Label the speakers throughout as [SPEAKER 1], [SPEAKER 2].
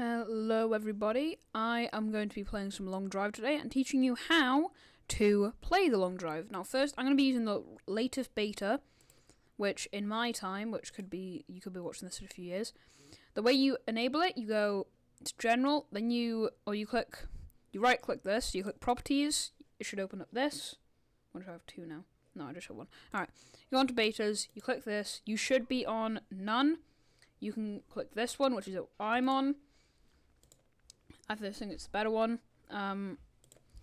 [SPEAKER 1] Hello everybody, I am going to be playing some Long Drive today and teaching you how to play the Long Drive. Now first, I'm going to be using the latest beta, which in my time, which could be, you could be watching this in a few years. The way you enable it, you go to General, then you right click this, you click Properties, it should open up this. I wonder if I have two now. No, I just have one. Alright, you go on to betas, you click this, you should be on None. You can click this one, which is what I'm on. I think it's the better one.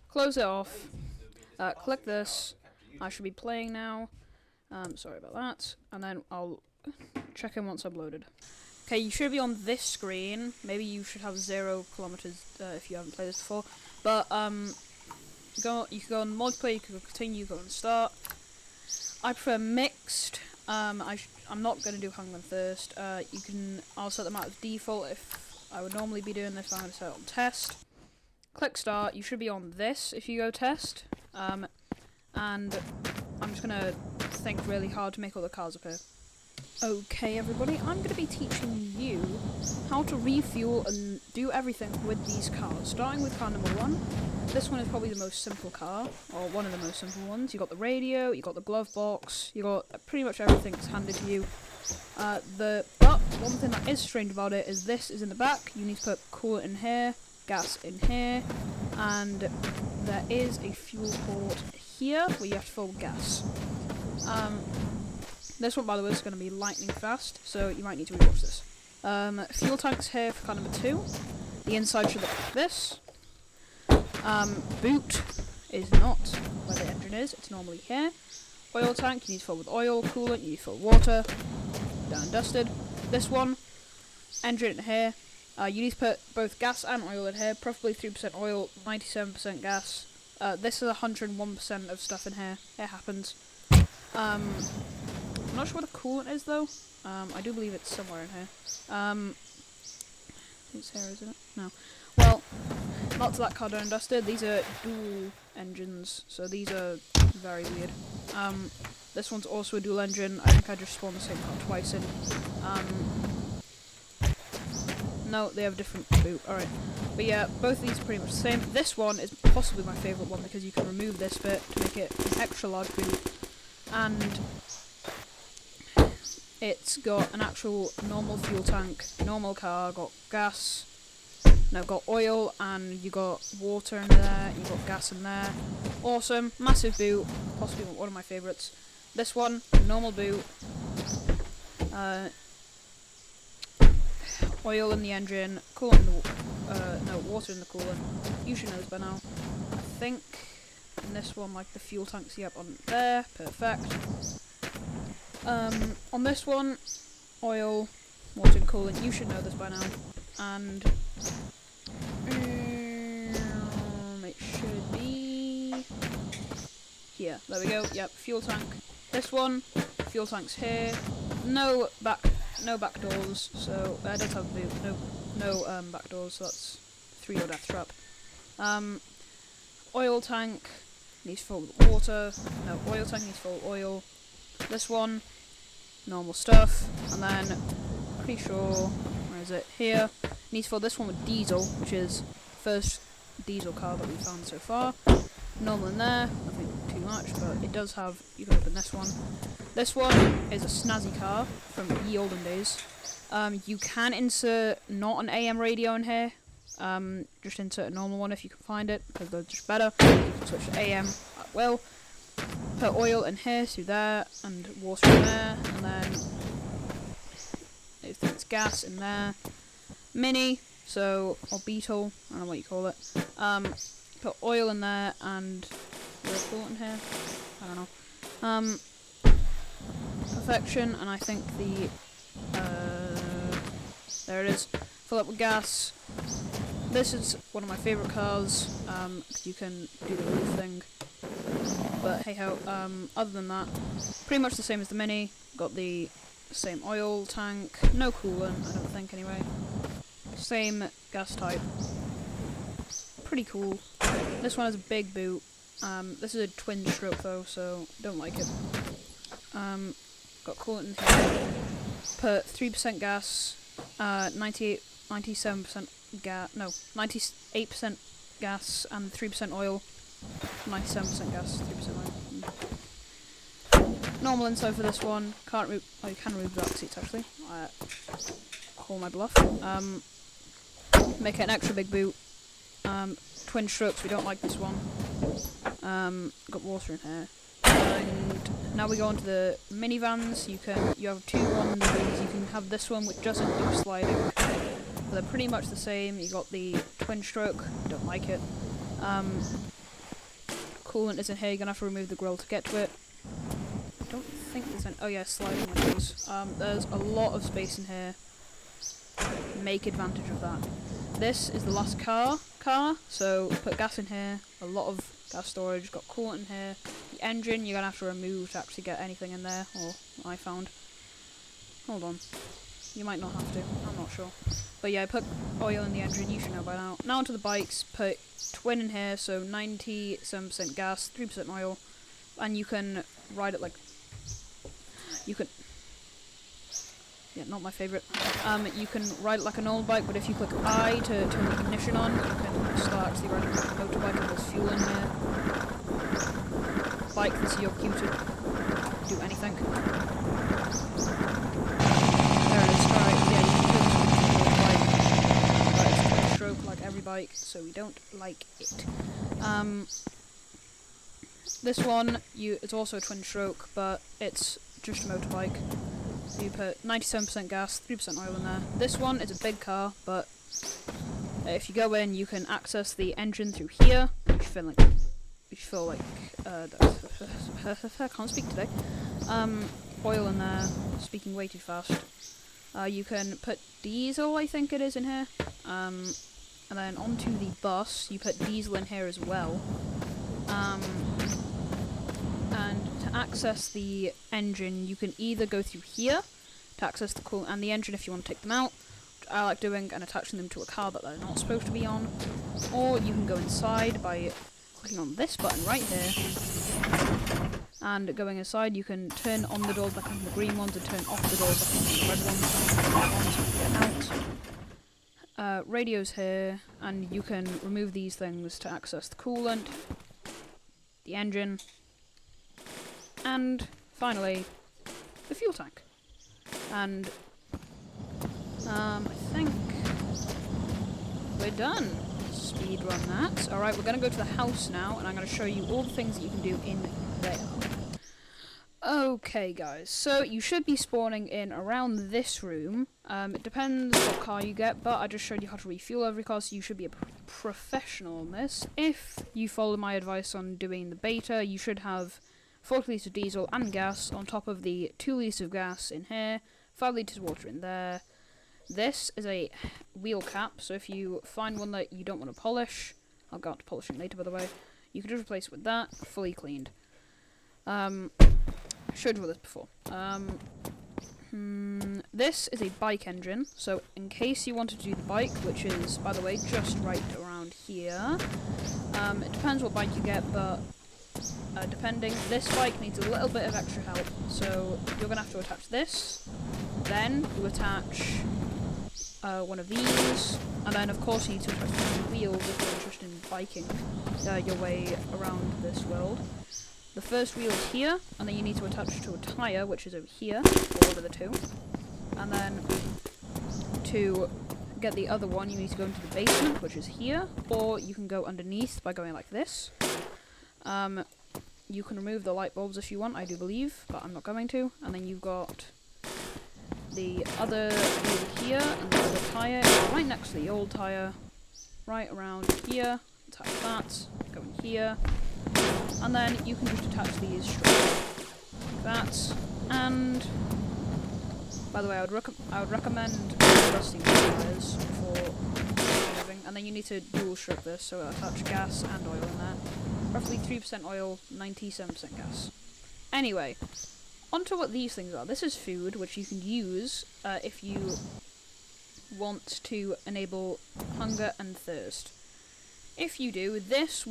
[SPEAKER 1] Close it off. Click this. I should be playing now. Sorry about that. And then I'll check in once uploaded. Okay, you should be on this screen. Maybe you should have 0 kilometers if you haven't played this before. But you can go on multiplayer. You can go continue. You can go on start. I prefer mixed. I'm not going to do Hunger and Thirst. I'll set them out as default if I would normally be doing this. I'm going to set it on test. Click start. You should be on this if you go test. And I'm just going to think really hard to make all the cars appear. Okay everybody, I'm going to be teaching you how to refuel and do everything with these cars. Starting with car number 1. This one is probably the most simple car, or one of the most simple ones. You got the radio, you got the glove box, you got pretty much everything that's handed to you. But one thing that is strange about it is this is in the back. You need to put coolant in here, gas in here, and there is a fuel port here where you have to fill gas. This one, by the way, is going to be lightning fast, so you might need to rewatch this. Fuel tanks here for car number 2. The inside should look like this. Boot is not where the engine is, it's normally here. Oil tank, you need to fill with oil. Coolant, you need to fill with water. Done and dusted. This one, engine in here. You need to put both gas and oil in here, preferably 3% oil, 97% gas. This is 101% of stuff in here. It happens. I'm not sure what the coolant is though. I do believe it's somewhere in here. I think it's here, isn't it? No. Well, not to that car done and dusted. These are dual engines, so these are very weird. This one's also a dual engine. I think I just spawned the same car twice in. No, they have a different boot. Alright. But yeah, both of these are pretty much the same. This one is possibly my favourite one because you can remove this bit to make it an extra large boot. And it's got an actual normal fuel tank, normal car, got gas, got oil, and you got water in there, you got gas in there. Awesome, massive boot, possibly one of my favourites. This one, normal boot, oil in the engine, coolant in the water in the coolant. You should know this by now. I think in this one, like the fuel tank's on there, perfect. On this one, oil, water and coolant, you should know this by now. And it should be here. There we go. Yep, fuel tank. This one, fuel tank's here. No back doors. So I don't have no back doors. So that's 3-door death trap. Oil tank needs full with water. No, oil tank needs full with oil. This one, normal stuff, and then pretty sure, where is it? Here. Needs to fill this one with diesel, which is first diesel car that we've found so far. Normal in there, nothing too much, but it does have, you can open this one. This one is a snazzy car from ye olden days. You can insert not an AM radio in here, just insert a normal one if you can find it, because they're just better. You can switch to AM at will. Put oil in here, through there, and water in there, and then I think it's gas in there. Mini, or Beetle, I don't know what you call it. Put oil in there, and coolant in here, I don't know. Perfection, and I think there it is. Fill up with gas. This is one of my favourite cars, because you can do the roof thing. But hey ho, other than that, pretty much the same as the Mini. Got the same oil tank, no coolant, I don't think anyway. Same gas type. Pretty cool. This one has a big boot. This is a twin stroke though, so don't like it. Got coolant in here. Put 3% gas, 98 97% gas, no, 98% gas and 3% oil. 97% gas, 3% oil. Normal inside for this one. Can't remove. Oh, you can remove the back seats actually. Call my bluff. Make it an extra big boot. Twin strokes. We don't like this one. Got water in here. And now we go on to the minivans. You have two ones. You can have this one which doesn't do sliding. But they're pretty much the same. You got the twin stroke. Don't like it. Coolant is in here. You're gonna have to remove the grill to get to it. I don't think there's any. Oh yeah, sliding windows. There's a lot of space in here. Make advantage of that. This is the last car, so put gas in here. A lot of gas storage. Got coolant in here. The engine you're gonna have to remove to actually get anything in there. Or I found. Hold on. You might not have to. I'm not sure. But yeah, I put oil in the engine. You should know by now. Now onto the bikes. Put twin in here. So 97% gas, 3% oil, and you can ride it like. You can. Yeah, not my favourite. You can ride it like an old bike, but if you click I to turn the ignition on, you can start actually riding like a motorbike and there's fuel in here. Bike, this is your cue to do anything. There it is, alright, yeah, you can turn this into a bike. But it's twin stroke like every bike, so we don't like it. This one, it's also a twin stroke, but it's just a motorbike. So you put 97% gas, 3% oil in there. This one is a big car, but if you go in, you can access the engine through here. I can't speak today. Oil in there. Speaking way too fast. You can put diesel, I think it is, in here. And then onto the bus, you put diesel in here as well. And to access the engine, you can either go through here to access the coolant and the engine if you want to take them out, which I like doing, and attaching them to a car that they're not supposed to be on, or you can go inside by clicking on this button right here, and going inside you can turn on the doors back on the green ones and turn off the doors back on the red ones. Get out. Radio's here, and you can remove these things to access the coolant, the engine, and finally, the fuel tank. And I think we're done. Speed run that. Alright, we're going to go to the house now, and I'm going to show you all the things that you can do in there. Okay, guys, so you should be spawning in around this room. It depends what car you get, but I just showed you how to refuel every car, so you should be a professional on this. If you follow my advice on doing the beta, you should have 40 litres of diesel and gas on top of the 2 litres of gas in here, 5 litres of water in there. This is a wheel cap, so if you find one that you don't want to polish, I'll go out to polishing later by the way, you can just replace it with that, fully cleaned. Showed you this before. This is a bike engine, so in case you wanted to do the bike, which is, by the way, just right around here, it depends what bike you get, but depending, this bike needs a little bit of extra help, so you're going to have to attach this, then you attach one of these, and then of course you need to attach the wheels if you're interested in biking your way around this world. The first wheel is here, and then you need to attach to a tyre, which is over here, or one of the two, and then to get the other one you need to go into the basement, which is here, or you can go underneath by going like this. You can remove the light bulbs if you want, I do believe, but I'm not going to. And then you've got the other wheel here, and the other tyre right next to the old tyre, right around here. Attach that, go in here, and then you can just attach these straight like that. And by the way, I would recommend rusting tyres before moving. And then you need to dual stroke this, so attach gas and oil in there. Roughly 3% oil, 97% gas. Anyway, onto what these things are. This is food, which you can use if you want to enable hunger and thirst. If you do, this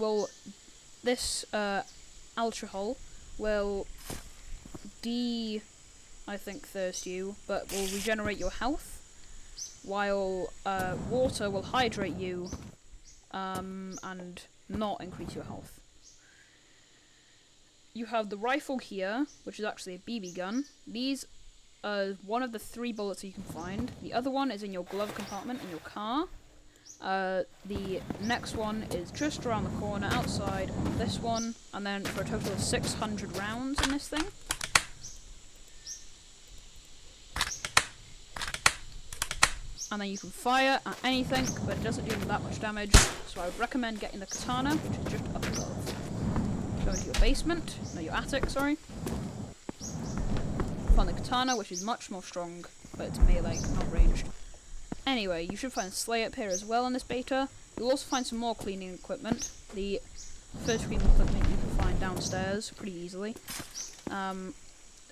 [SPEAKER 1] alcohol will thirst you, but will regenerate your health. while water will hydrate you and not increase your health. You have the rifle here, which is actually a BB gun. These are one of the 3 bullets you can find. The other one is in your glove compartment in your car. The next one is just around the corner outside on this one, and then for a total of 600 rounds in this thing. And then you can fire at anything, but it doesn't do that much damage, so I would recommend getting the katana, which is just up above. Go into your basement, no, your attic, sorry. Find the katana, which is much more strong, but it's melee, not ranged. Anyway, you should find Slay up here as well in this beta. You'll also find some more cleaning equipment. The first cleaning equipment you can find downstairs pretty easily. So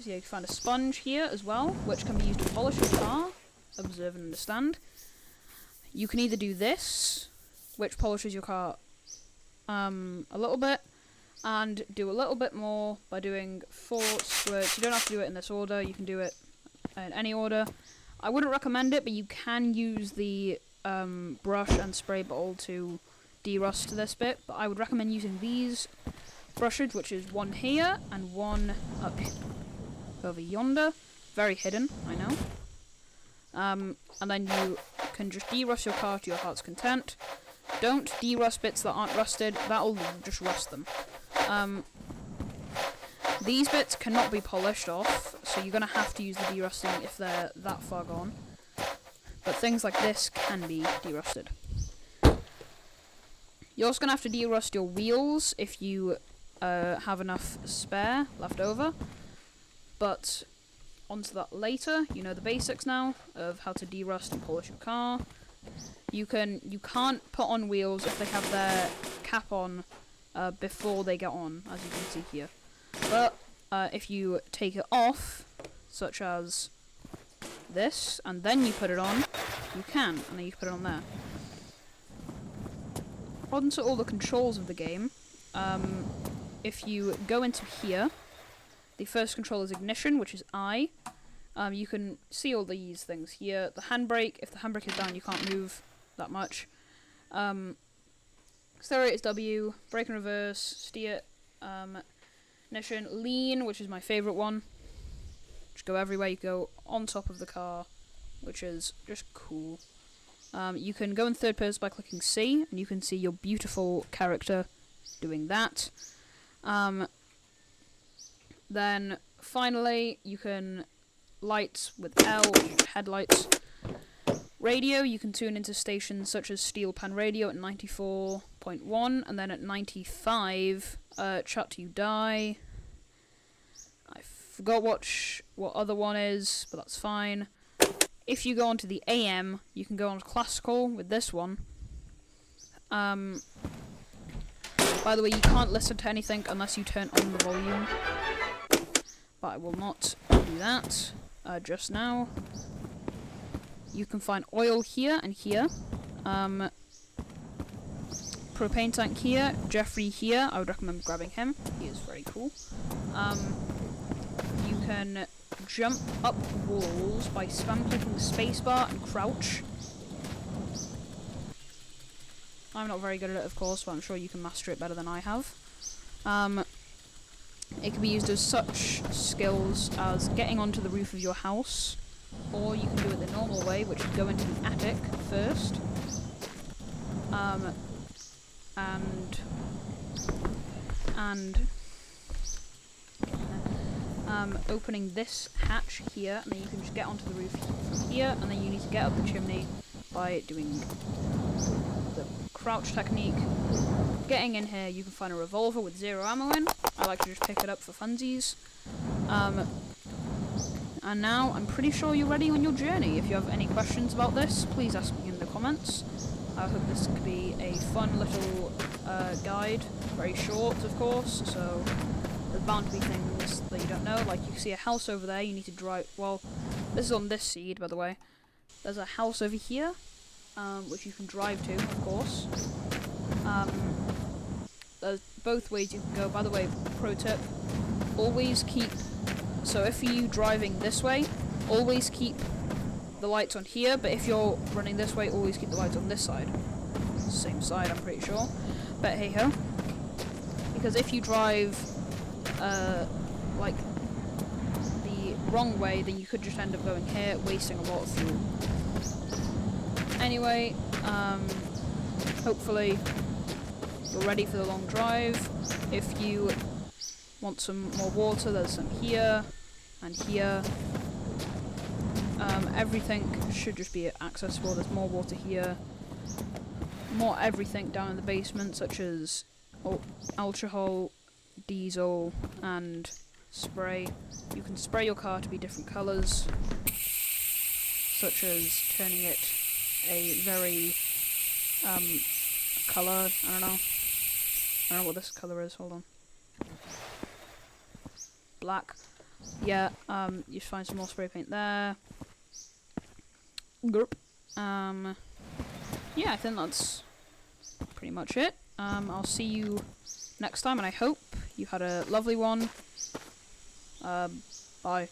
[SPEAKER 1] yeah, you can find a sponge here as well, which can be used to polish your car. Observe and understand. You can either do this, which polishes your car a little bit, and do a little bit more by doing 4 squirts. You don't have to do it in this order, you can do it in any order. I wouldn't recommend it, but you can use the brush and spray bottle to de-rust this bit, but I would recommend using these brushes, which is one here and one up over yonder. Very hidden, I know. And then you can just de-rust your car to your heart's content. Don't de-rust bits that aren't rusted, that'll just rust them. These bits cannot be polished off, so you're going to have to use the de-rusting if they're that far gone. But things like this can be de-rusted. You're also going to have to de-rust your wheels if you have enough spare left over. But onto that later. You know the basics now of how to de-rust and polish your car. You can't put on wheels if they have their cap on before they get on, as you can see here. But if you take it off, such as this, and then you put it on, you can, and then you can put it on there. On to all the controls of the game. If you go into here, the first control is ignition, which is I. You can see all these things here. The handbrake, if the handbrake is down, you can't move that much. Accelerate is W, brake and reverse, steer, ignition, lean, which is my favourite one. Just go everywhere, you go on top of the car, which is just cool. You can go in third person by clicking C, and you can see your beautiful character doing that. Then finally, you can lights with L, headlights. Radio, you can tune into stations such as Steel Pan Radio at 94.1, and then at 95, Chat Till You Die. I forgot what other one is, but that's fine. If you go onto the AM, you can go on classical with this one. By the way, you can't listen to anything unless you turn on the volume. But I will not do that just now. You can find oil here and here. Propane tank here. Jeffrey here. I would recommend grabbing him. He is very cool. You can jump up walls by spam clicking the spacebar and crouch. I'm not very good at it, of course, but I'm sure you can master it better than I have. It can be used as such skills as getting onto the roof of your house, or you can do it the normal way, which is go into the attic first, opening this hatch here, and then you can just get onto the roof from here, and then you need to get up the chimney by doing the crouch technique. Getting in here, you can find a revolver with 0 ammo in. I like to just pick it up for funsies. And now I'm pretty sure you're ready on your journey. If you have any questions about this, please ask me in the comments. I hope this could be a fun little guide. Very short, of course, so there's bound to be things that you don't know. Like, you see a house over there, you need to drive... Well, this is on this seed, by the way. There's a house over here, which you can drive to, of course. There's both ways you can go. By the way, pro tip, always keep... So if you're driving this way, always keep the lights on here, but if you're running this way, always keep the lights on this side. Same side, I'm pretty sure. But hey ho. Because if you drive, like, the wrong way, then you could just end up going here, wasting a lot of fuel. Anyway, hopefully you're ready for the long drive. If you want some more water, there's some here and here. Everything should just be accessible. There's more water here. More everything down in the basement, such as alcohol, diesel, and spray. You can spray your car to be different colours, such as turning it a very colour. I don't know what this colour is. Hold on. Black. Yeah. You find some more spray paint there. Grp. Yeah, I think that's pretty much it. I'll see you next time, and I hope you had a lovely one. Bye.